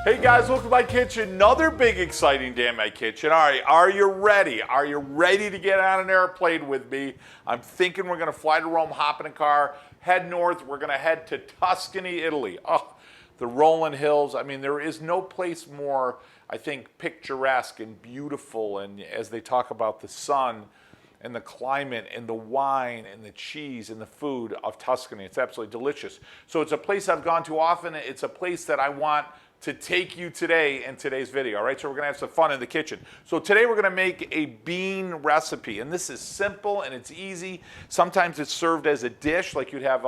Hey guys, welcome to my kitchen. Another big exciting day in my kitchen. All right, are you ready? Are you ready to get on an airplane with me? I'm thinking we're gonna fly to Rome, hop in a car, head north. We're gonna head to Tuscany, Italy. Oh, the rolling hills. I mean, there is no place more, I think, picturesque and beautiful. And as they talk about the sun and the climate and the wine and the cheese and the food of Tuscany, it's absolutely delicious. So it's a place I've gone to often. It's a place that I want to take you today in today's video, all right? So we're gonna have some fun in the kitchen. So today we're gonna make a bean recipe, and this is simple and it's easy. Sometimes it's served as a dish, like you'd have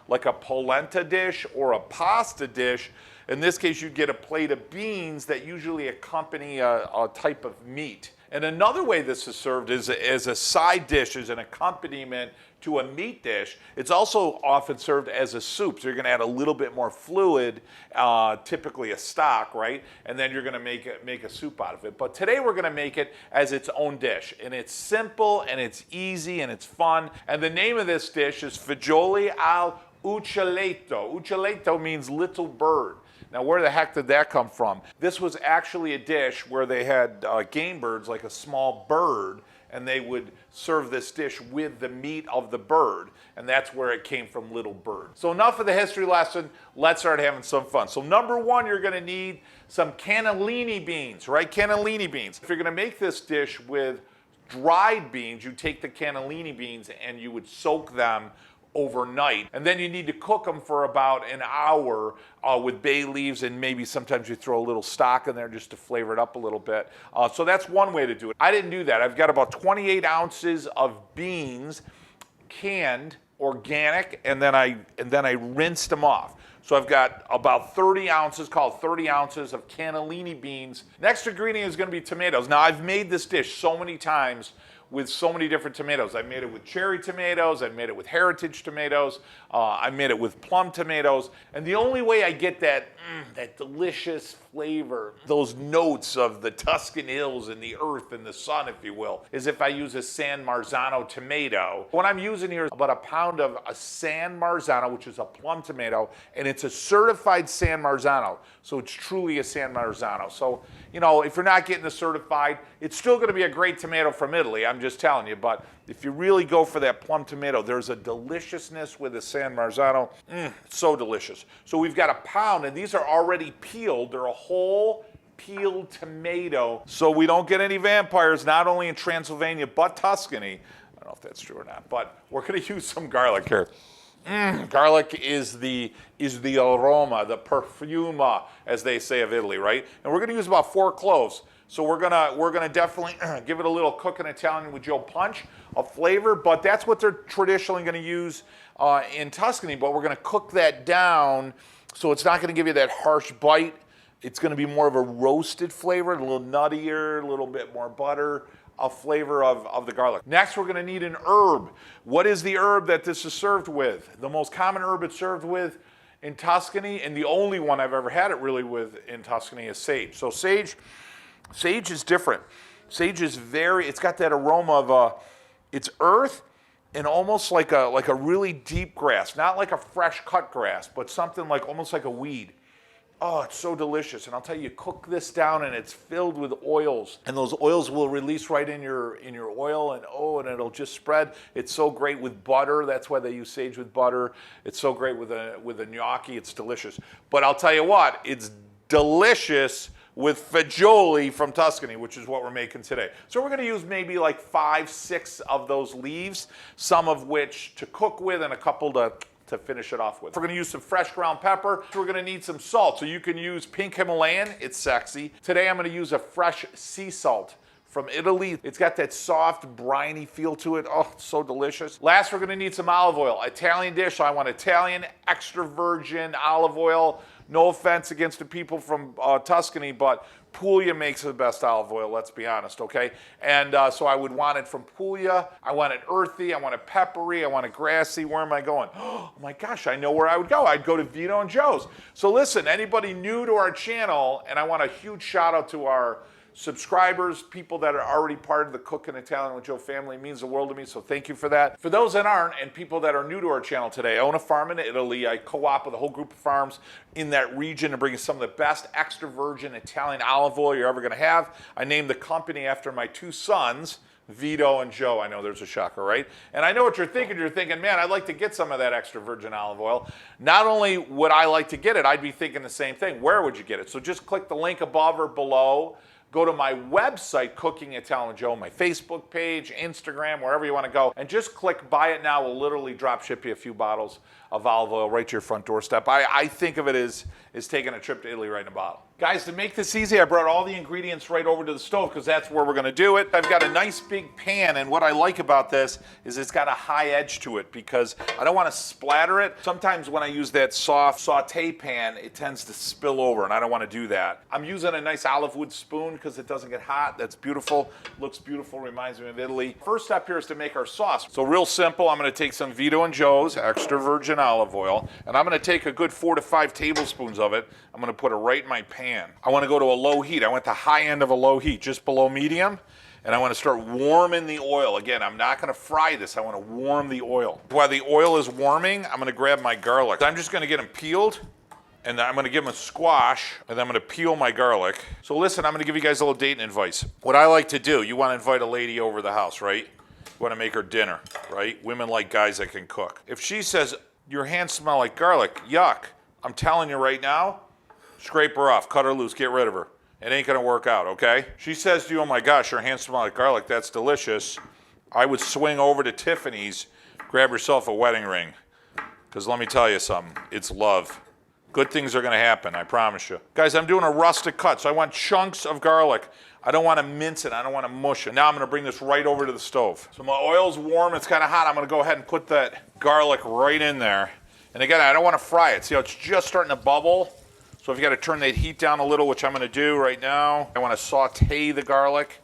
like a polenta dish or a pasta dish. In this case, you'd get a plate of beans that usually accompany a type of meat. And another way this is served is as a side dish, as an accompaniment to a meat dish. It's also often served as a soup. So you're gonna add a little bit more fluid, typically a stock, right? And then you're gonna make a soup out of it. But today we're gonna make it as its own dish. And it's simple and it's easy and it's fun. And the name of this dish is Fagioli al uccelletto. Uccelletto means little bird. Now, where the heck did that come from? This was actually a dish where they had game birds, like a small bird, and they would serve this dish with the meat of the bird, and that's where it came from, little bird. So enough of the history lesson, let's start having some fun. So number one, you're gonna need some cannellini beans, right? Cannellini beans. If you're gonna make this dish with dried beans, you take the cannellini beans and you would soak them overnight, and then you need to cook them for about an hour with bay leaves, and maybe sometimes you throw a little stock in there just to flavor it up a little bit. So that's one way to do it. I didn't do that. I've got about 28 ounces of beans, canned, organic, and then I rinsed them off. So I've got about 30 ounces, called 30 ounces of cannellini beans. Next ingredient is gonna be tomatoes. Now, I've made this dish so many times with so many different tomatoes. I've made it with cherry tomatoes, I've made it with heritage tomatoes, I made it with plum tomatoes, and the only way I get that delicious flavor, those notes of the Tuscan hills and the earth and the sun, if you will, is if I use a San Marzano tomato. What I'm using here is about a pound of a San Marzano, which is a plum tomato, and it's a certified San Marzano, so it's truly a San Marzano. So, you know, if you're not getting the certified, it's still gonna be a great tomato from Italy, I'm just telling you, but if you really go for that plum tomato, there's a deliciousness with the San Marzano. It's so delicious. So we've got a pound, and these are already peeled. They're a whole peeled tomato, so we don't get any vampires, not only in Transylvania, but Tuscany. I don't know if that's true or not, but we're gonna use some garlic here. Garlic is the aroma, the perfuma, as they say, of Italy, right? And we're gonna use about 4 cloves. So we're gonna definitely give it a little cooking Italian with Joe punch of flavor, but that's what they're traditionally gonna use in Tuscany, but we're gonna cook that down so it's not gonna give you that harsh bite. It's gonna be more of a roasted flavor, a little nuttier, a little bit more butter, a flavor of the garlic. Next, we're gonna need an herb. What is the herb that this is served with? The most common herb it's served with in Tuscany, and the only one I've ever had it really with in Tuscany, is sage. So sage is different. Sage is it's got that aroma of it's earth and almost like a really deep grass, not like a fresh cut grass, but something like almost like a weed. Oh, it's so delicious. And I'll tell you, cook this down and it's filled with oils, and those oils will release right in your oil, and it'll just spread. It's so great with butter. That's why they use sage with butter. It's so great with a gnocchi. It's delicious. But I'll tell you what, it's delicious with fagioli from Tuscany, which is what we're making today. So we're gonna use maybe like 5, 6 of those leaves, some of which to cook with and a couple to finish it off with. We're gonna use some fresh ground pepper. We're gonna need some salt. So you can use pink Himalayan, it's sexy. Today I'm gonna use a fresh sea salt from Italy. It's got that soft, briny feel to it. Oh, it's so delicious. Last, we're gonna need some olive oil. Italian dish, so I want Italian extra virgin olive oil. No offense against the people from Tuscany, but Puglia makes the best olive oil, let's be honest, okay? And so I would want it from Puglia. I want it earthy, I want it peppery, I want it grassy. Where am I going? Oh my gosh, I know where I would go. I'd go to Vito and Joe's. So listen, anybody new to our channel, and I want a huge shout out to our subscribers, people that are already part of the Cooking Italian with Joe family. It means the world to me, so thank you for that. For those that aren't, and people that are new to our channel today, I own a farm in Italy. I co-op with a whole group of farms in that region to bring you some of the best extra virgin Italian olive oil you're ever gonna have. I named the company after my two sons, Vito and Joe. I know there's a shocker, right? And I know what you're thinking. You're thinking, man, I'd like to get some of that extra virgin olive oil. Not only would I like to get it, I'd be thinking the same thing. Where would you get it? So just click the link above or below. Go to my website, Cooking Italian with Joe, my Facebook page, Instagram, wherever you want to go, and just click buy it now. We'll literally drop ship you a few bottles of olive oil right to your front doorstep. I think of it as taking a trip to Italy right in a bottle. Guys, to make this easy, I brought all the ingredients right over to the stove because that's where we're going to do it. I've got a nice big pan, and what I like about this is it's got a high edge to it because I don't want to splatter it. Sometimes when I use that soft saute pan, it tends to spill over, and I don't want to do that. I'm using a nice olive wood spoon because it doesn't get hot. That's beautiful. Looks beautiful. Reminds me of Italy. First step here is to make our sauce. So real simple. I'm going to take some Vito and Joe's extra virgin olive oil, and I'm going to take a good 4 to 5 tablespoons of it. I'm going to put it right in my pan. I want to go to a low heat. I want the high end of a low heat, just below medium, and I want to start warming the oil. Again, I'm not going to fry this. I want to warm the oil. While the oil is warming, I'm going to grab my garlic. I'm just going to get them peeled, and I'm going to give them a squash, and then I'm going to peel my garlic. So listen, I'm going to give you guys a little dating advice. What I like to do, you want to invite a lady over the house, right? You want to make her dinner, right? Women like guys that can cook. If she says, your hands smell like garlic, yuck, I'm telling you right now, scrape her off, cut her loose, get rid of her. It ain't gonna work out, okay? She says to you, oh my gosh, your hands smell like garlic, that's delicious. I would swing over to Tiffany's, grab yourself a wedding ring. Because let me tell you something, it's love. Good things are gonna happen, I promise you. Guys, I'm doing a rustic cut, so I want chunks of garlic. I don't wanna mince it, I don't wanna mush it. Now I'm gonna bring this right over to the stove. So my oil's warm, it's kinda hot, I'm gonna go ahead and put that garlic right in there. And again, I don't wanna fry it. See how it's just starting to bubble? So if you got to turn that heat down a little, which I'm going to do right now, I want to saute the garlic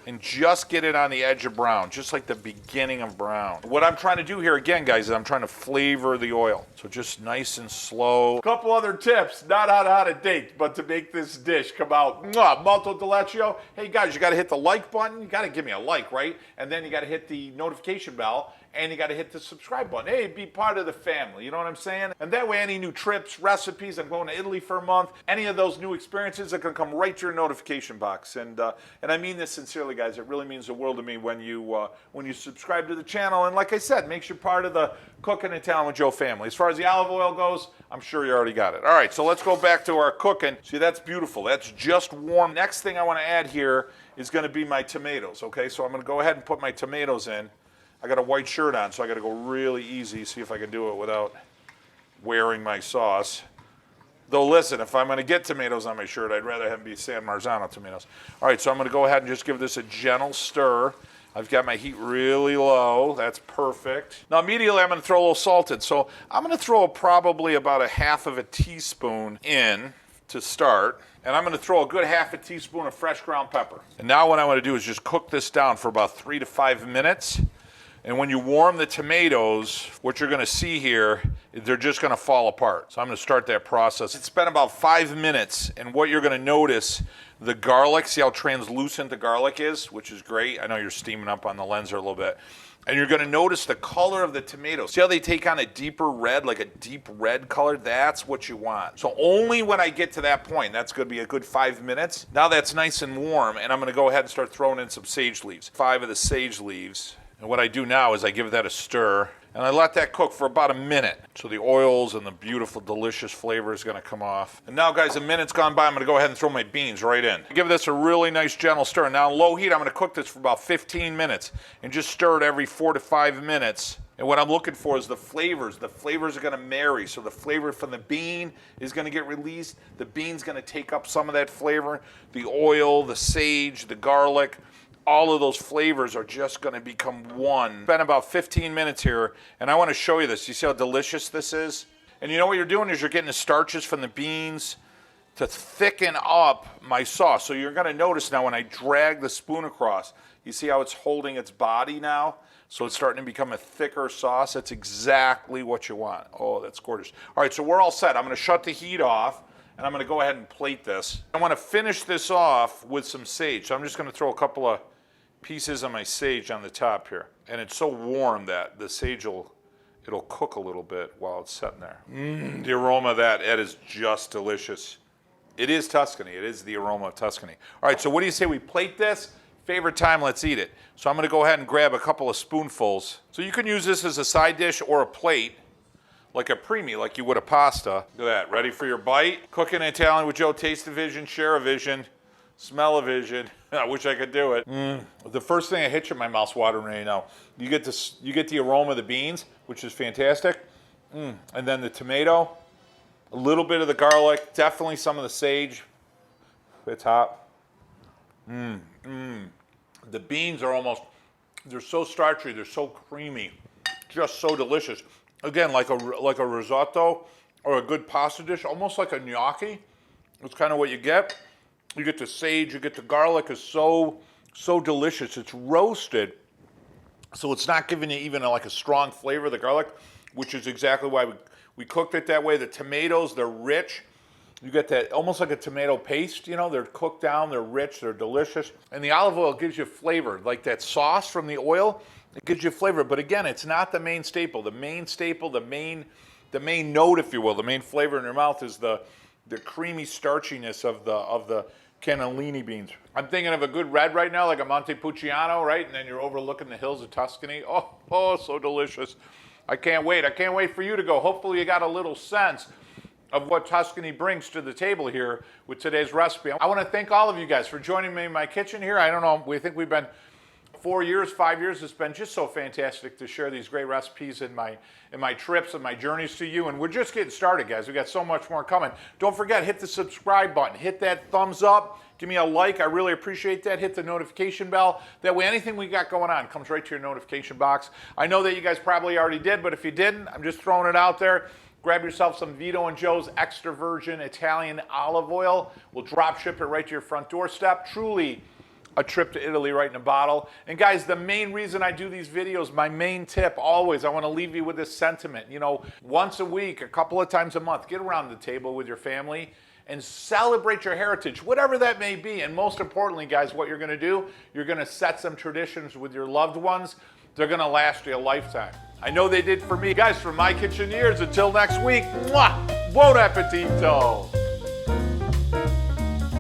and just get it on the edge of brown, just like the beginning of brown. What I'm trying to do here again, guys, is I'm trying to flavor the oil. So just nice and slow. A couple other tips, not on how to date, but to make this dish come out molto delicioso. Hey guys, you got to hit the like button. You got to give me a like, right? And then you got to hit the notification bell. And you got to hit the subscribe button. Hey, be part of the family. You know what I'm saying? And that way, any new trips, recipes, I'm going to Italy for a month, any of those new experiences are going to come right to your notification box. And I mean this sincerely, guys. It really means the world to me when you subscribe to the channel. And like I said, makes you part of the Cooking Italian with Joe family. As far as the olive oil goes, I'm sure you already got it. All right, so let's go back to our cooking. See, that's beautiful. That's just warm. Next thing I want to add here is going to be my tomatoes. Okay, so I'm going to go ahead and put my tomatoes in. I got a white shirt on, so I got to go really easy, see if I can do it without wearing my sauce. Though listen, if I'm going to get tomatoes on my shirt, I'd rather have them be San Marzano tomatoes. All right, so I'm going to go ahead and just give this a gentle stir. I've got my heat really low. That's perfect. Now immediately I'm going to throw a little salt in. So I'm going to throw probably about a half of a teaspoon in to start. And I'm going to throw a good half a teaspoon of fresh ground pepper. And now what I want to do is just cook this down for about 3 to 5 minutes. And when you warm the tomatoes, what you're going to see here, they're just going to fall apart. So I'm going to start that process. It's been about 5 minutes, and what you're going to notice, the garlic, see how translucent the garlic is, which is great. I know you're steaming up on the lens there a little bit. And you're going to notice the color of the tomatoes. See how they take on a deeper red, like a deep red color? That's what you want. So only when I get to that point, that's going to be a good 5 minutes. Now that's nice and warm, and I'm going to go ahead and start throwing in some sage leaves. 5 of the sage leaves. And what I do now is I give that a stir, and I let that cook for about a minute. So the oils and the beautiful, delicious flavor is going to come off. And now, guys, a minute's gone by. I'm going to go ahead and throw my beans right in. Give this a really nice, gentle stir. Now, on low heat, I'm going to cook this for about 15 minutes and just stir it every 4 to 5 minutes. And what I'm looking for is the flavors. The flavors are going to marry. So the flavor from the bean is going to get released. The bean's going to take up some of that flavor. The oil, the sage, the garlic, all of those flavors are just going to become one. It's been about 15 minutes here, and I want to show you this. You see how delicious this is? And you know what you're doing is you're getting the starches from the beans to thicken up my sauce. So you're going to notice now when I drag the spoon across, you see how it's holding its body now? So it's starting to become a thicker sauce. That's exactly what you want. Oh, that's gorgeous. All right, so we're all set. I'm going to shut the heat off, and I'm gonna go ahead and plate this. I wanna finish this off with some sage. So I'm just gonna throw a couple of pieces of my sage on the top here. And it's so warm that the sage it'll cook a little bit while it's sitting there. The aroma of that is just delicious. It is Tuscany. It is the aroma of Tuscany. All right, so what do you say we plate this? Favorite time, let's eat it. So I'm gonna go ahead and grab a couple of spoonfuls. So you can use this as a side dish or a plate, like a primi, like you would a pasta. Look at that, ready for your bite? Cooking Italian with Joe, taste a vision, share a vision, smell a vision. I wish I could do it. The first thing that hits you, my mouth's watering right now. You get the aroma of the beans, which is fantastic. And then the tomato, a little bit of the garlic, definitely some of the sage. It's hot. The beans are they're so starchy, they're so creamy, just so delicious. Again, like a risotto or a good pasta dish, almost like a gnocchi. It's kind of what you get. You get the sage, you get the garlic is so delicious. It's roasted, so it's not giving you even like a strong flavor of the garlic, which is exactly why we cooked it that way. The tomatoes, they're rich. You get that almost like a tomato paste, you know, they're cooked down, they're rich, they're delicious. And the olive oil gives you flavor, like that sauce from the oil, it gives you flavor. But again, it's not the main staple. The main staple, the main note, if you will, the main flavor in your mouth is the creamy starchiness of the cannellini beans. I'm thinking of a good red right now, like a Montepulciano, right? And then you're overlooking the hills of Tuscany. Oh, so delicious. I can't wait. I can't wait for you to go. Hopefully you got a little sense of what Tuscany brings to the table here with today's recipe. I want to thank all of you guys for joining me in my kitchen here. I don't know, we think we've been 4 years, 5 years. It's been just so fantastic to share these great recipes in my trips and my journeys to you. And we're just getting started, guys. We got so much more coming. Don't forget, hit the subscribe button, hit that thumbs up, give me a like. I really appreciate that. Hit the notification bell. That way anything we got going on comes right to your notification box. I know that you guys probably already did, but if you didn't, I'm just throwing it out there. Grab yourself some Vito and Joe's extra virgin Italian olive oil. We'll drop ship it right to your front doorstep. Truly a trip to Italy right in a bottle. And guys, the main reason I do these videos, my main tip always, I want to leave you with this sentiment. You know, once a week, a couple of times a month, get around the table with your family and celebrate your heritage, whatever that may be. And most importantly, guys, what you're going to do, you're going to set some traditions with your loved ones. They're going to last you a lifetime. I know they did for me. Guys, from my kitchen years, until next week, mwah, buon appetito.